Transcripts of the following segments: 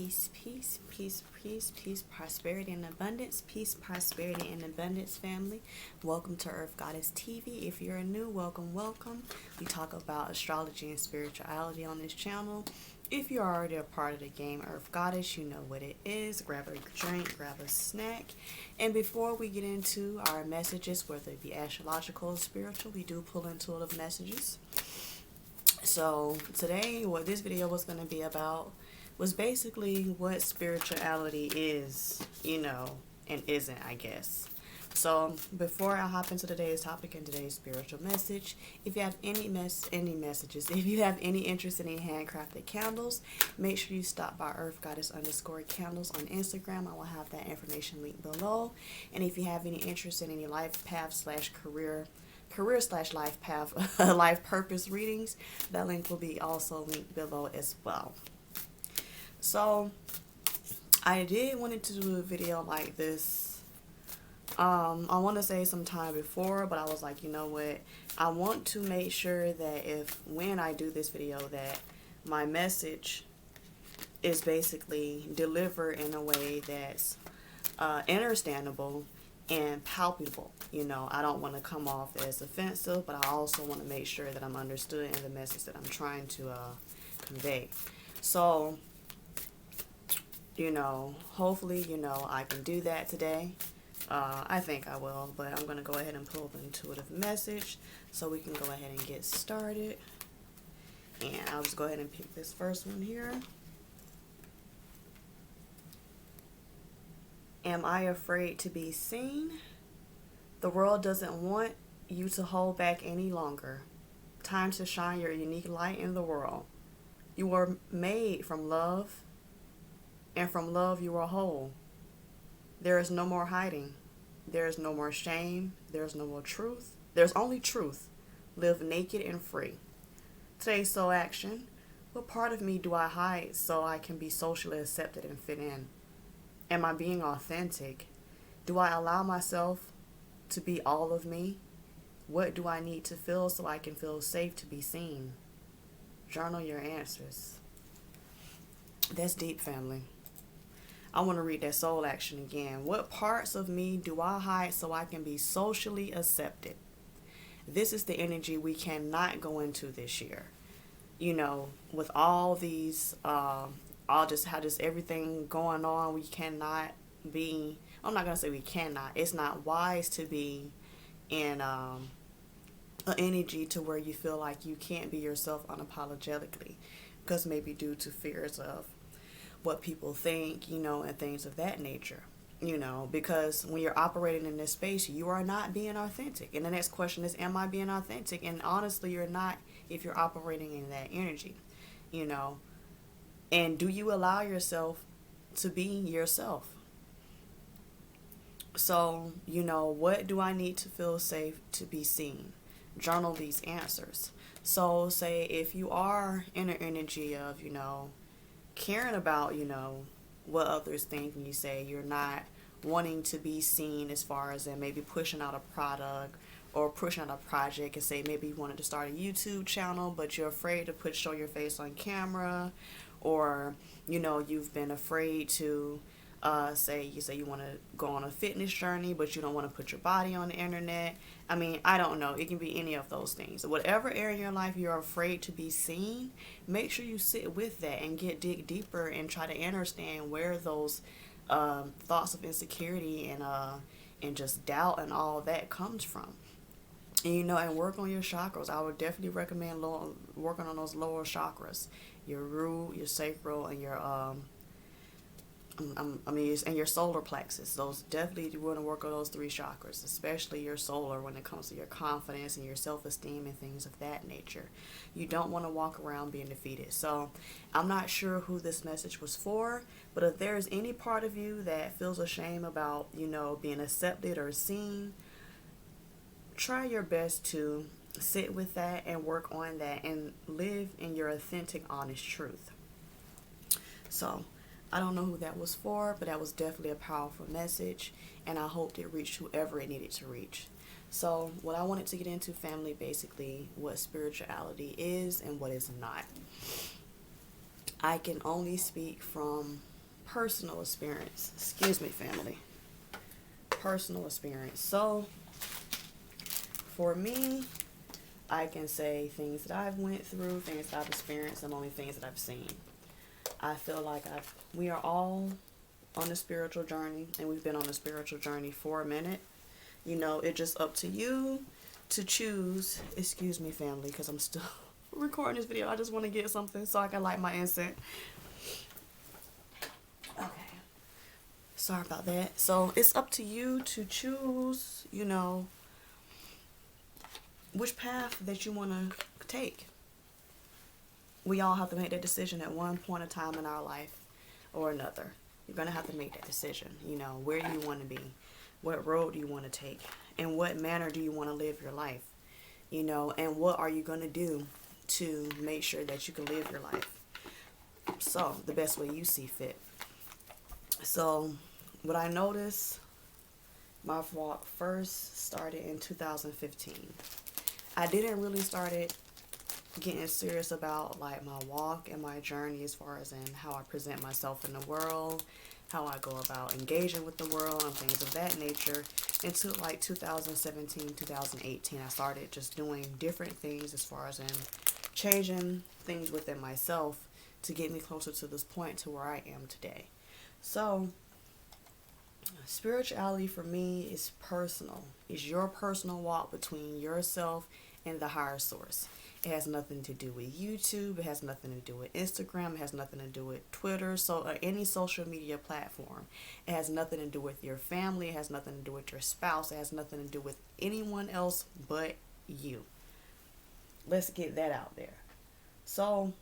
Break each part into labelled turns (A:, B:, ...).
A: Peace, prosperity and abundance. Peace, prosperity and abundance, family. Welcome to Earth Goddess TV. If you're new, welcome. We talk about astrology and spirituality on this channel. If you're already a part of the game Earth Goddess, you know what it is. Grab a drink, grab a snack. And before we get into our messages, whether it be astrological or spiritual, we do pull into a little messages. So today, what this video was going to be about was basically what spirituality is, and isn't, I guess. So before I hop into today's topic and today's spiritual message, if you have any messages, if you have any interest in any handcrafted candles, make sure you stop by earthgoddess_candles on Instagram. I will have that information linked below. And if you have any interest in any life path / career/life path, life purpose readings, that link will be also linked below as well. So I did wanted to do a video like this. I want to say some time before, but I was like, you know what? I want to make sure that when I do this video, that my message is basically delivered in a way that's understandable and palpable. I don't want to come off as offensive, but I also want to make sure that I'm understood in the message that I'm trying to convey. So, hopefully, I can do that today. I think I will, but I'm going to go ahead and pull the intuitive message so we can go ahead and get started. And I'll just go ahead and pick this first one here. Am I afraid to be seen? The world doesn't want you to hold back any longer. Time to shine your unique light in the world. You were made from love, and from love you are whole. There is no more hiding. There is no more shame. There is no more truth. There's only truth. Live naked and free. Today's soul action. What part of me do I hide so I can be socially accepted and fit in? Am I being authentic? Do I allow myself to be all of me? What do I need to feel so I can feel safe to be seen? Journal your answers. That's deep, family. I want to read that soul action again. What parts of me do I hide so I can be socially accepted? This is the energy we cannot go into this year. With all these, just everything going on, we cannot be, I'm not going to say we cannot. It's not wise to be in an energy to where you feel like you can't be yourself unapologetically, because maybe due to fears of what people think, and things of that nature, because when you're operating in this space, you are not being authentic. And the next question is, am I being authentic? And honestly, you're not if you're operating in that energy, and do you allow yourself to be yourself? So, what do I need to feel safe to be seen? Journal these answers. So say if you are in an energy of, caring about, what others think, and you say you're not wanting to be seen as far as maybe pushing out a product or pushing out a project, and say maybe you wanted to start a YouTube channel, but you're afraid to show your face on camera, or, you've been afraid to say you want to go on a fitness journey, but you don't want to put your body on the internet. I don't know. It can be any of those things. Whatever area in your life you're afraid to be seen, make sure you sit with that and dig deeper and try to understand where those thoughts of insecurity and just doubt and all that comes from. And, and work on your chakras. I would definitely recommend working on those lower chakras, your root, your sacral, and your and your solar plexus. Those definitely, you want to work on those 3 chakras, especially your solar, when it comes to your confidence and your self-esteem and things of that nature. You don't want to walk around being defeated. So I'm not sure who this message was for, but if there's any part of you that feels ashamed about, being accepted or seen, try your best to sit with that and work on that and live in your authentic, honest truth. So I don't know who that was for, but that was definitely a powerful message, and I hoped it reached whoever it needed to reach. So what I wanted to get into, family, basically what spirituality is and what is not. I can only speak from personal experience. Excuse me, family. Personal experience. So, for me, I can say things that I've went through, things that I've experienced, and only things that I've seen. I feel like we are all on a spiritual journey, and we've been on a spiritual journey for a minute. It's just up to you to choose. Excuse me, family, because I'm still recording this video. I just want to get something so I can light my incense. Okay. Sorry about that. So it's up to you to choose, which path that you want to take. We all have to make that decision at one point in time in our life or another. You're going to have to make that decision. Where do you want to be? What road do you want to take? In what manner do you want to live your life? And what are you going to do to make sure that you can live your life? So, the best way you see fit. So, what I noticed, my walk first started in 2015. I didn't really started getting serious about like my walk and my journey as far as in how I present myself in the world, how I go about engaging with the world and things of that nature until like 2017, 2018. I started just doing different things as far as in changing things within myself to get me closer to this point to where I am today. So spirituality for me is personal. It's your personal walk between yourself and the higher source. It has nothing to do with YouTube. It has nothing to do with Instagram. It has nothing to do with Twitter. Or any social media platform. It has nothing to do with your family. It has nothing to do with your spouse. It has nothing to do with anyone else but you. Let's get that out there. So,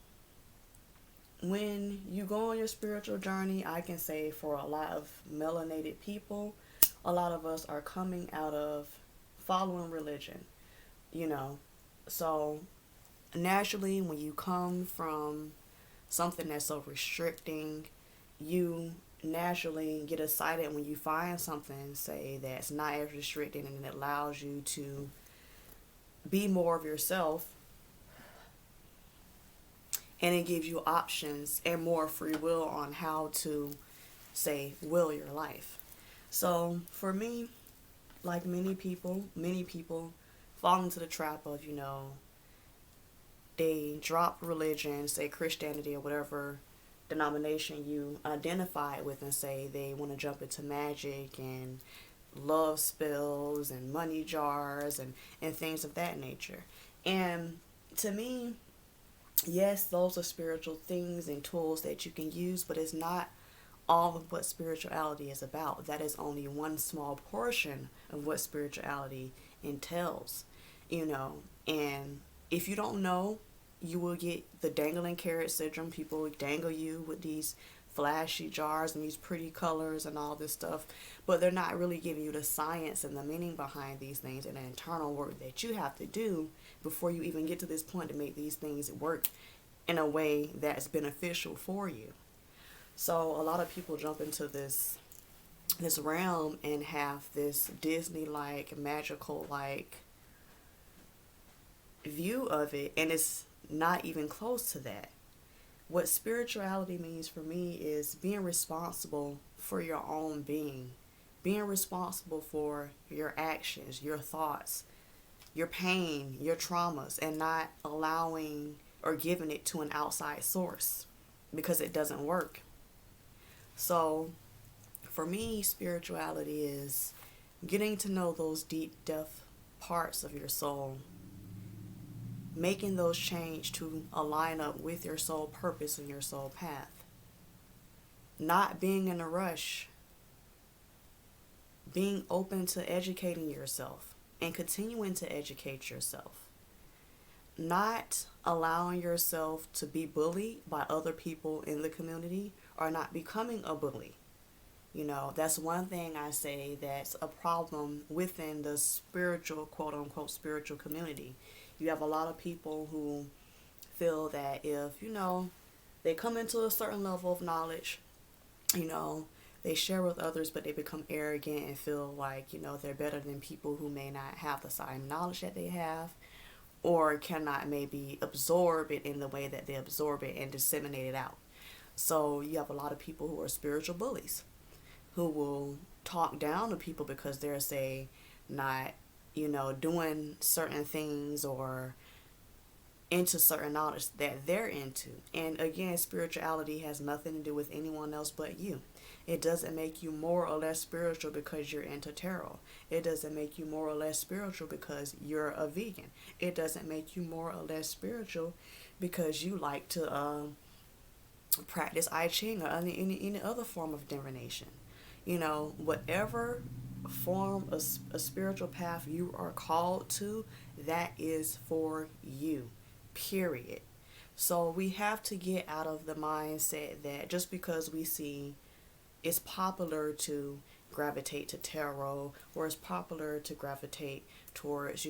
A: when you go on your spiritual journey, I can say for a lot of melanated people, a lot of us are coming out of following religion. So naturally, when you come from something that's so restricting, you naturally get excited when you find something, say, that's not as restricting and it allows you to be more of yourself, and it gives you options and more free will on how to, say, will your life. So for me, like many people fall into the trap of, they drop religion, say Christianity or whatever denomination you identify with, and say they want to jump into magic and love spells and money jars and things of that nature. And to me, yes, those are spiritual things and tools that you can use, but it's not all of what spirituality is about. That is only one small portion of what spirituality entails, and if you don't know, you will get the dangling carrot syndrome. People will dangle you with these flashy jars and these pretty colors and all this stuff, but they're not really giving you the science and the meaning behind these things and the internal work that you have to do before you even get to this point to make these things work in a way that's beneficial for you. So a lot of people jump into this realm and have this Disney-like, magical-like view of it, and it's not even close to that. What spirituality means for me is being responsible for your own being responsible for your actions, your thoughts, your pain, your traumas, and not allowing or giving it to an outside source because it doesn't work. So for me, spirituality is getting to know those deep, depth parts of your soul, making those change to align up with your soul purpose and your soul path. Not being in a rush. Being open to educating yourself and continuing to educate yourself. Not allowing yourself to be bullied by other people in the community or not becoming a bully. That's one thing I say that's a problem within the spiritual, quote unquote, spiritual community. You have a lot of people who feel that if, they come into a certain level of knowledge, they share with others, but they become arrogant and feel like, they're better than people who may not have the same knowledge that they have or cannot maybe absorb it in the way that they absorb it and disseminate it out. So you have a lot of people who are spiritual bullies who will talk down to people because they're, say, not, doing certain things or into certain knowledge that they're into. And again, spirituality has nothing to do with anyone else but you. It doesn't make you more or less spiritual because you're into tarot. It doesn't make you more or less spiritual because you're a vegan. It doesn't make you more or less spiritual because you like to practice I Ching or any other form of divination. Whatever form of a spiritual path you are called to, that is for you, period. So we have to get out of the mindset that just because we see it's popular to gravitate to tarot, or it's popular to gravitate towards,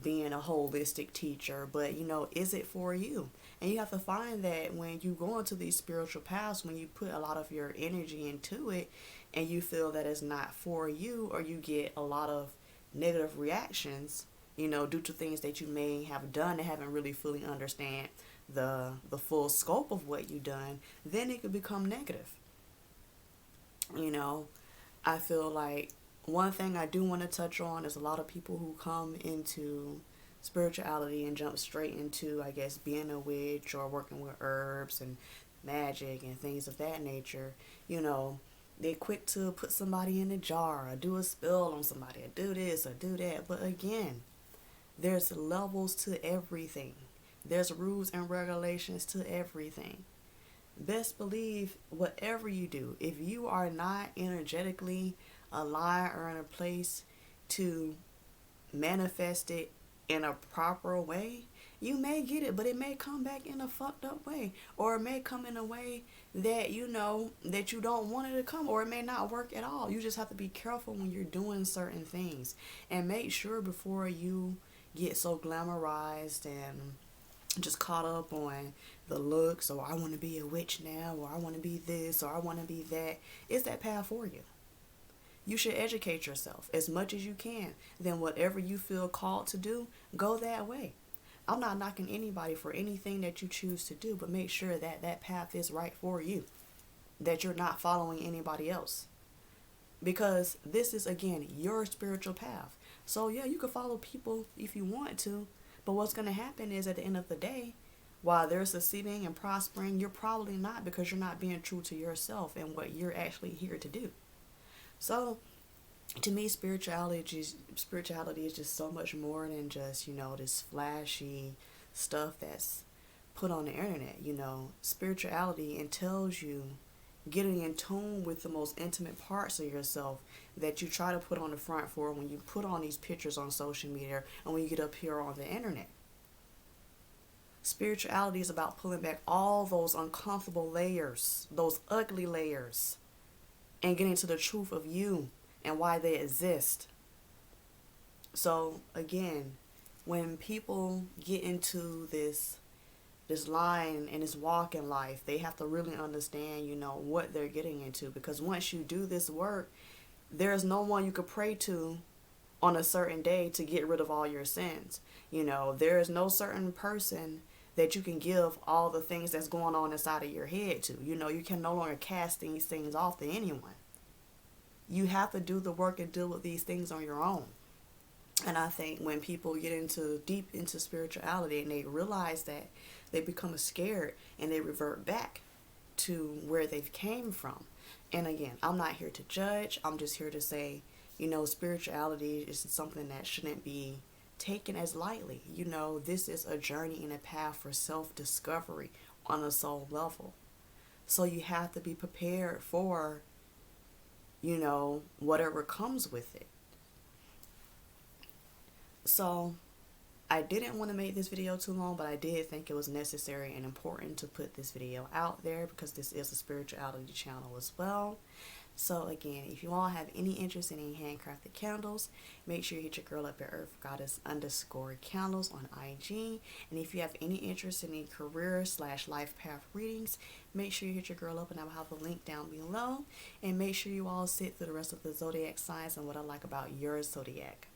A: being a holistic teacher, but is it for you? And you have to find that when you go into these spiritual paths, when you put a lot of your energy into it and you feel that it's not for you, or you get a lot of negative reactions, due to things that you may have done and haven't really fully understand the full scope of what you've done, then it could become negative. I feel like one thing I do want to touch on is a lot of people who come into spirituality and jump straight into, I guess, being a witch or working with herbs and magic and things of that nature. They're quick to put somebody in a jar or do a spell on somebody or do this or do that. But again, there's levels to everything. There's rules and regulations to everything. Best believe whatever you do, if you are not energetically aligned or in a place to manifest it in a proper way, you may get it, but it may come back in a fucked up way, or it may come in a way that that you don't want it to come, or it may not work at all. You just have to be careful when you're doing certain things, and make sure before you get so glamorized and just caught up on the looks, or I want to be a witch now, or I want to be this, or I want to be that. Is that path for you? You should educate yourself as much as you can. Then whatever you feel called to do, go that way. I'm not knocking anybody for anything that you choose to do, but make sure that that path is right for you, that you're not following anybody else. Because this is, again, your spiritual path. So yeah, you can follow people if you want to, but what's going to happen is at the end of the day, while they're succeeding and prospering, you're probably not, because you're not being true to yourself and what you're actually here to do. So to me, spirituality is just so much more than just, this flashy stuff that's put on the internet. Spirituality entails you getting in tune with the most intimate parts of yourself that you try to put on the front for when you put on these pictures on social media and when you get up here on the internet. Spirituality is about pulling back all those uncomfortable layers, those ugly layers, and getting to the truth of you and why they exist. So again, when people get into this line and this walk in life, they have to really understand, what they're getting into. Because once you do this work, there's no one you could pray to on a certain day to get rid of all your sins. There is no certain person that you can give all the things that's going on inside of your head to. You can no longer cast these things off to anyone. You have to do the work and deal with these things on your own. And I think when people get deep into spirituality and they realize that, they become scared and they revert back to where they've came from. And again, I'm not here to judge. I'm just here to say, spirituality is something that shouldn't be taken as lightly. This is a journey and a path for self-discovery on a soul level. So you have to be prepared for, whatever comes with it. So I didn't want to make this video too long, but I did think it was necessary and important to put this video out there because this is a spirituality channel as well. So again, if you all have any interest in any handcrafted candles, make sure you hit your girl up at earthgoddess_candles on IG. And if you have any interest in any career/life path readings, make sure you hit your girl up, and I will have a link down below. And make sure you all sit through the rest of the zodiac signs and what I like about your zodiac.